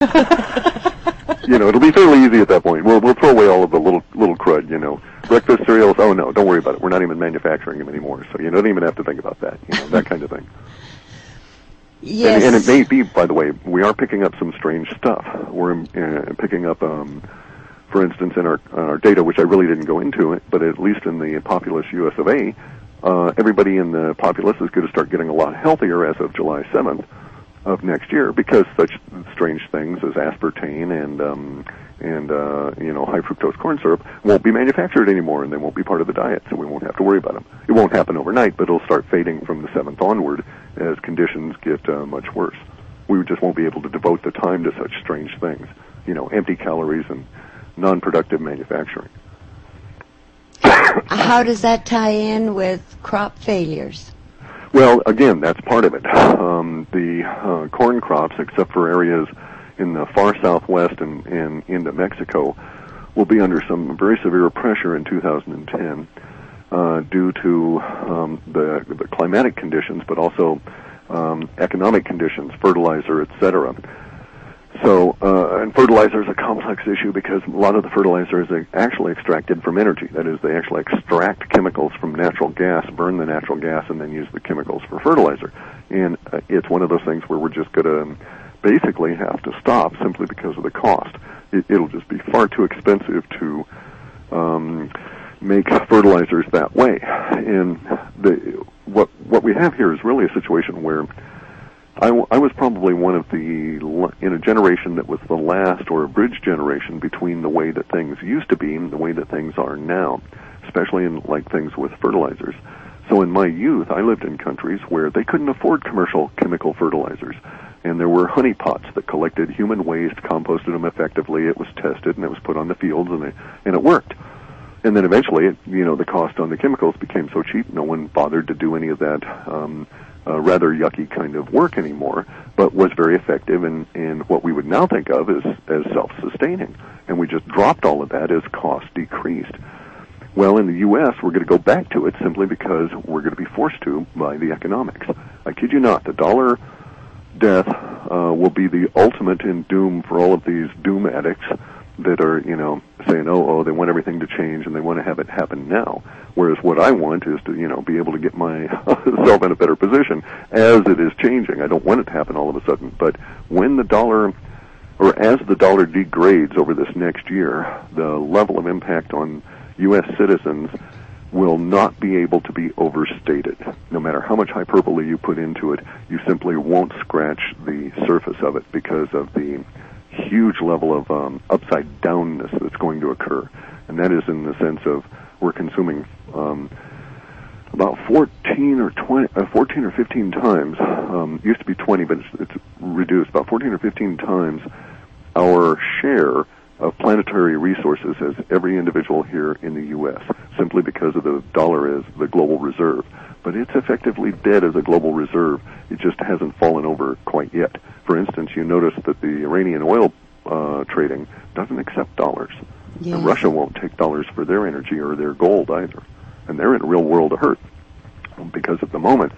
You know, it'll be fairly easy at that point. We'll throw away all of the little crud, you know. Breakfast cereals, oh no, don't worry about it. We're not even manufacturing them anymore, so you don't even have to think about that, you know, that kind of thing. Yes. And it may be, by the way, we are picking up some strange stuff. We're picking up, for instance, in our data, which I really didn't go into it, but at least in the populous U.S. of A., everybody in the populace is going to start getting a lot healthier as of July 7th of next year, because such strange things as aspartame and you know, high fructose corn syrup won't be manufactured anymore, and they won't be part of the diet, so we won't have to worry about them. It won't happen overnight, but it'll start fading from the 7th onward as conditions get much worse. We just won't be able to devote the time to such strange things, you know, empty calories and non-productive manufacturing. How does that tie in with crop failures? Well, again, that's part of it. The corn crops, except for areas in the far southwest and into Mexico, will be under some very severe pressure in 2010 due to the climatic conditions, but also economic conditions, fertilizer, etc. So, and fertilizer is a complex issue because a lot of the fertilizer is actually extracted from energy. That is, they actually extract chemicals from natural gas, burn the natural gas, and then use the chemicals for fertilizer. And it's one of those things where we're just going to basically have to stop simply because of the cost. It'll just be far too expensive to make fertilizers that way. And what we have here is really a situation where I was probably one of in a generation that was the last, or a bridge generation, between the way that things used to be and the way that things are now, especially in like things with fertilizers. So in my youth, I lived in countries where they couldn't afford commercial chemical fertilizers, and there were honey pots that collected human waste, composted them effectively, it was tested, and it was put on the fields, and it worked. And then eventually, you know, the cost on the chemicals became so cheap, no one bothered to do any of that rather yucky kind of work anymore, but was very effective and what we would now think of as self-sustaining. And we just dropped all of that as cost decreased. Well, in the U.S., we're going to go back to it simply because we're going to be forced to by the economics. I kid you not, the dollar death will be the ultimate in doom for all of these doom addicts that are, you know, saying, oh, they want everything to change and they want to have it happen now. Whereas what I want is to, you know, be able to get myself in a better position as it is changing. I don't want it to happen all of a sudden. But when the dollar, or as the dollar degrades over this next year, the level of impact on U.S. citizens will not be able to be overstated. No matter how much hyperbole you put into it, you simply won't scratch the surface of it because of the huge level of upside downness that's going to occur. And that is in the sense of we're consuming about 14 or 15 times, used to be 20, but it's reduced, about 14 or 15 times our share of planetary resources as every individual here in the U.S., simply because of the dollar as the global reserve. But it's effectively dead as a global reserve. It just hasn't fallen over quite yet. For instance, you notice that the Iranian oil trading doesn't accept dollars. Yes. And Russia won't take dollars for their energy or their gold either. And they're in a real world of hurt because at the moment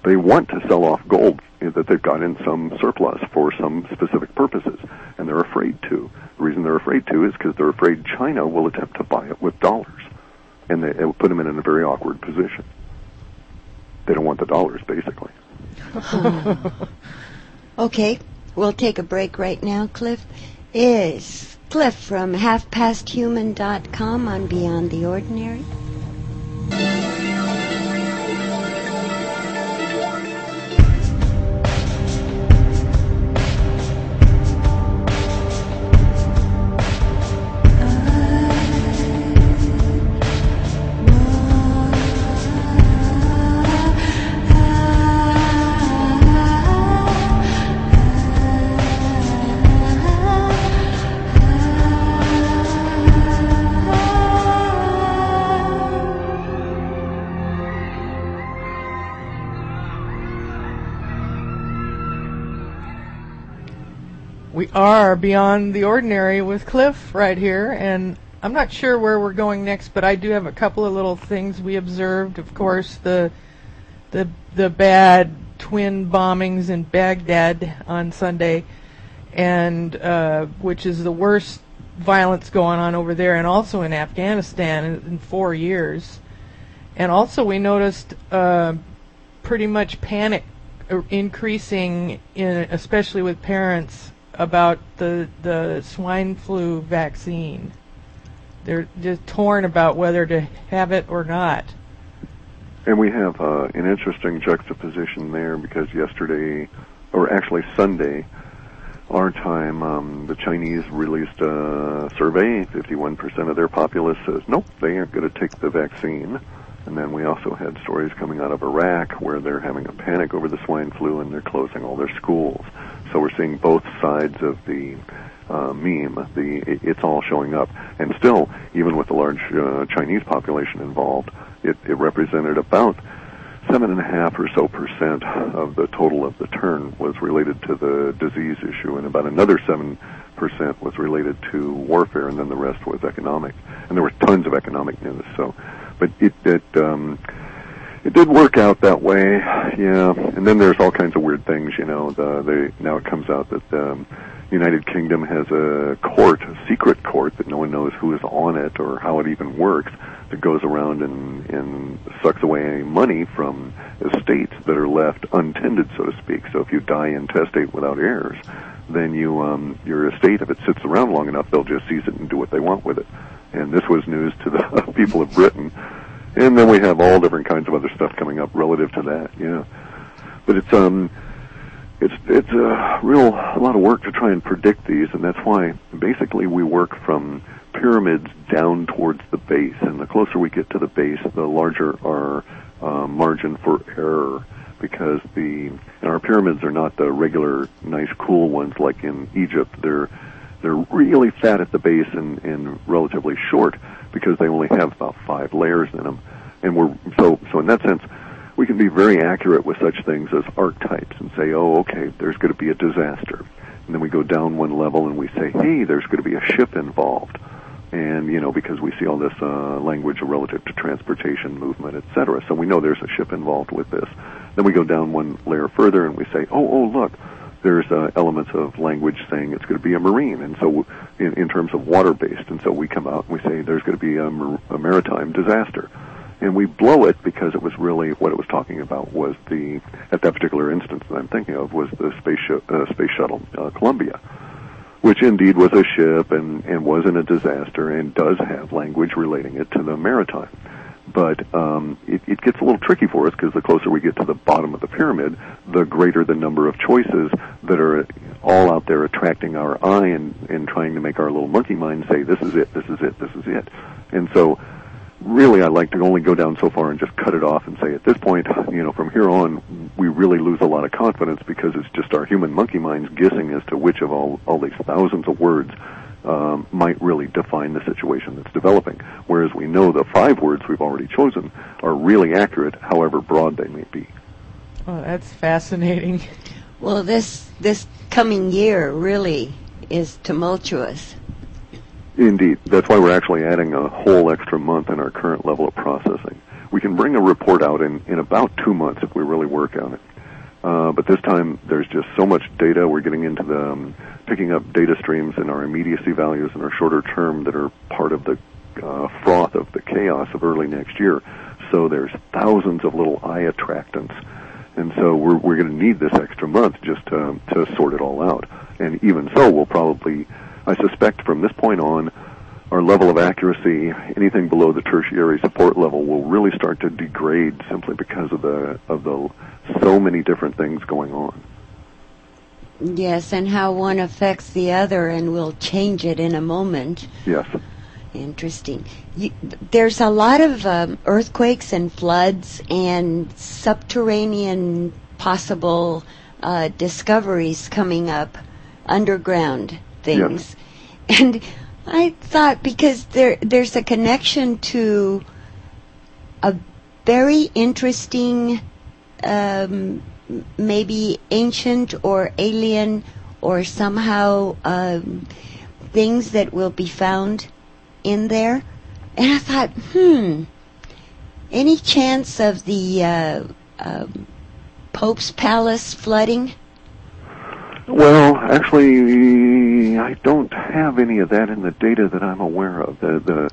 they want to sell off gold that they've got in some surplus for some specific purposes, and they're afraid to. The reason they're afraid to is because they're afraid China will attempt to buy it with dollars, and it will put them in a very awkward position. They don't want the dollars, basically. Okay, we'll take a break right now, Clif. Is Clif from halfpasthuman.com on Beyond the Ordinary. We are Beyond the Ordinary with Clif right here, and I'm not sure where we're going next, but I do have a couple of little things we observed. Of course, the bad twin bombings in Baghdad on Sunday, and which is the worst violence going on over there, and also in Afghanistan in 4 years. And also we noticed pretty much panic increasing, especially with parents, about the swine flu vaccine. They're just torn about whether to have it or not. And we have an interesting juxtaposition there, because yesterday, or actually Sunday, our time, the Chinese released a survey. 51% of their populace says, nope, they aren't going to take the vaccine. And then we also had stories coming out of Iraq where they're having a panic over the swine flu and they're closing all their schools. So we're seeing both sides of the meme. It's all showing up. And still, even with the large Chinese population involved, it represented about 7.5% or so of the total of the turn was related to the disease issue, and about another 7% was related to warfare, and then the rest was economic. And there were tons of economic news. So, but it did work out that way, yeah. And then there's all kinds of weird things, you know. Now it comes out that the United Kingdom has a court, a secret court, that no one knows who is on it or how it even works, that goes around and sucks away money from estates that are left untended, so to speak. So if you die intestate without heirs, then your estate, if it sits around long enough, they'll just seize it and do what they want with it. And this was news to the people of Britain. And then we have all different kinds of other stuff coming up relative to that, yeah. But it's a lot of work to try and predict these, and that's why basically we work from pyramids down towards the base, and the closer we get to the base, the larger our margin for error, because our pyramids are not the regular nice cool ones like in Egypt. They're really fat at the base and relatively short, because they only have about 5 layers in them. And so in that sense, we can be very accurate with such things as archetypes and say, oh, okay, there's going to be a disaster. And then we go down one level and we say, hey, there's going to be a ship involved. And, you know, because we see all this language relative to transportation, movement, etc. So we know there's a ship involved with this. Then we go down one layer further and we say, oh, look, there's elements of language saying it's going to be a marine, and so in terms of water-based, and so we come out and we say there's going to be a maritime disaster. And we blow it because it was really what it was talking about was at that particular instance that I'm thinking of, was the space shuttle Columbia, which indeed was a ship and was in a disaster and does have language relating it to the maritime. But it gets a little tricky for us, because the closer we get to the bottom of the pyramid, the greater the number of choices that are all out there attracting our eye and trying to make our little monkey mind say, this is it, this is it, this is it. And so really I like to only go down so far and just cut it off and say, at this point, you know, from here on, we really lose a lot of confidence, because it's just our human monkey minds guessing as to which of all these thousands of words might really define the situation that's developing. Whereas we know the 5 words we've already chosen are really accurate, however broad they may be. Oh, that's fascinating. Well, this coming year really is tumultuous. Indeed. That's why we're actually adding a whole extra month in our current level of processing. We can bring a report out in about 2 months if we really work on it. But this time, there's just so much data. We're getting into picking up data streams in our immediacy values and our shorter term that are part of the froth of the chaos of early next year. So there's thousands of little eye attractants. And so we're going to need this extra month just to sort it all out. And even so, we'll probably, I suspect from this point on, our level of accuracy, anything below the tertiary support level, will really start to degrade simply because of the so many different things going on. Yes, and how one affects the other, and we'll change it in a moment. Yes. Interesting. There's a lot of earthquakes and floods and subterranean possible discoveries coming up, underground things. Yes. And I thought, because there's a connection to a very interesting, maybe ancient or alien or somehow things that will be found in there. And I thought, any chance of the Pope's Palace flooding? Well, actually, I don't have any of that in the data that I'm aware of. The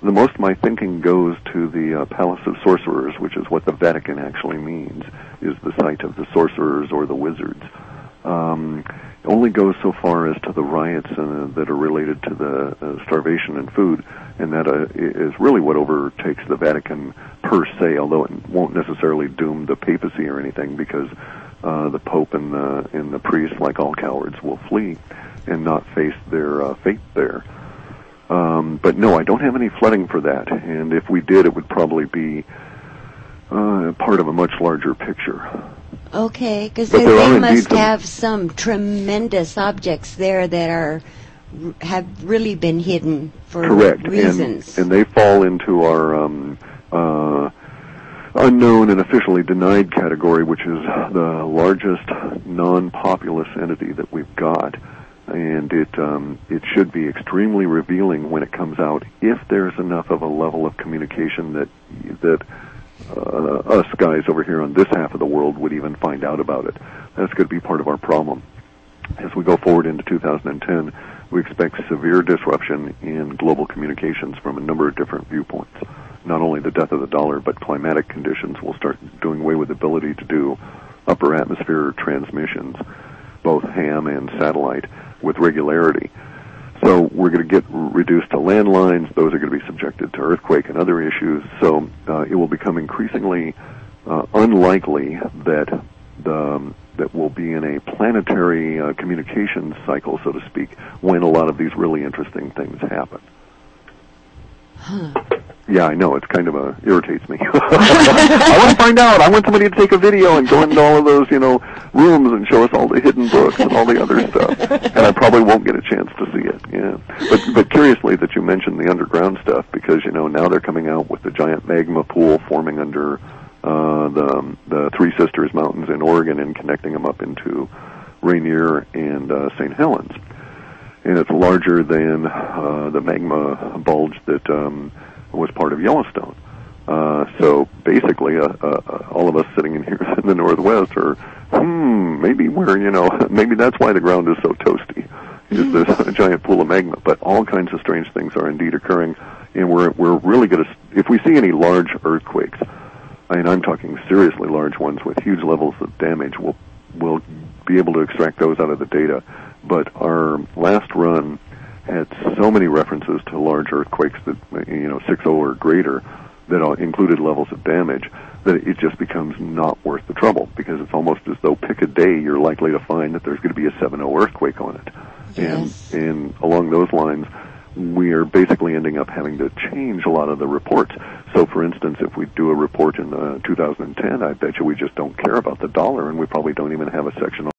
most my thinking goes to the Palace of Sorcerers, which is what the Vatican actually means, is the site of the sorcerers or the wizards. It only goes so far as to the riots that are related to the starvation and food, and that is really what overtakes the Vatican per se, although it won't necessarily doom the papacy or anything, because the Pope and the priests, like all cowards, will flee and not face their fate there. But no, I don't have any flooding for that, and if we did, it would probably be part of a much larger picture. Okay, because they must have some tremendous objects there that have really been hidden for reasons. Correct, and they fall into our unknown and officially denied category, which is the largest non-populous entity that we've got, and it should be extremely revealing when it comes out, if there's enough of a level of communication that us guys over here on this half of the world would even find out about it. That's going to be part of our problem. As we go forward into 2010, we expect severe disruption in global communications from a number of different viewpoints. Not only the death of the dollar, but climatic conditions will start doing away with the ability to do upper atmosphere transmissions, both ham and satellite, with regularity. So we're going to get reduced to landlines. Those are going to be subjected to earthquake and other issues. So it will become increasingly unlikely that we'll be in a planetary communications cycle, so to speak, when a lot of these really interesting things happen. Huh. Yeah, I know. It's kind of irritates me. I want to find out. I want somebody to take a video and go into all of those, rooms and show us all the hidden books and all the other stuff. And I probably won't get a chance to see it. Yeah. But curiously that you mentioned the underground stuff, because now they're coming out with the giant magma pool forming under the Three Sisters Mountains in Oregon and connecting them up into Rainier and St. Helens. And it's larger than the magma bulge that was part of Yellowstone. So basically, all of us sitting in here in the Northwest are, maybe maybe that's why the ground is so toasty, is this giant pool of magma. But all kinds of strange things are indeed occurring, and we're really going to, if we see any large earthquakes, I'm talking seriously large ones with huge levels of damage, we'll be able to extract those out of the data. But our last run had so many references to large earthquakes that 6.0 or greater that included levels of damage, that it just becomes not worth the trouble, because it's almost as though pick a day you're likely to find that there's going to be a 7.0 earthquake on it. Yes. And along those lines, we are basically ending up having to change a lot of the reports. So, for instance, if we do a report in 2010, I bet you we just don't care about the dollar, and we probably don't even have a section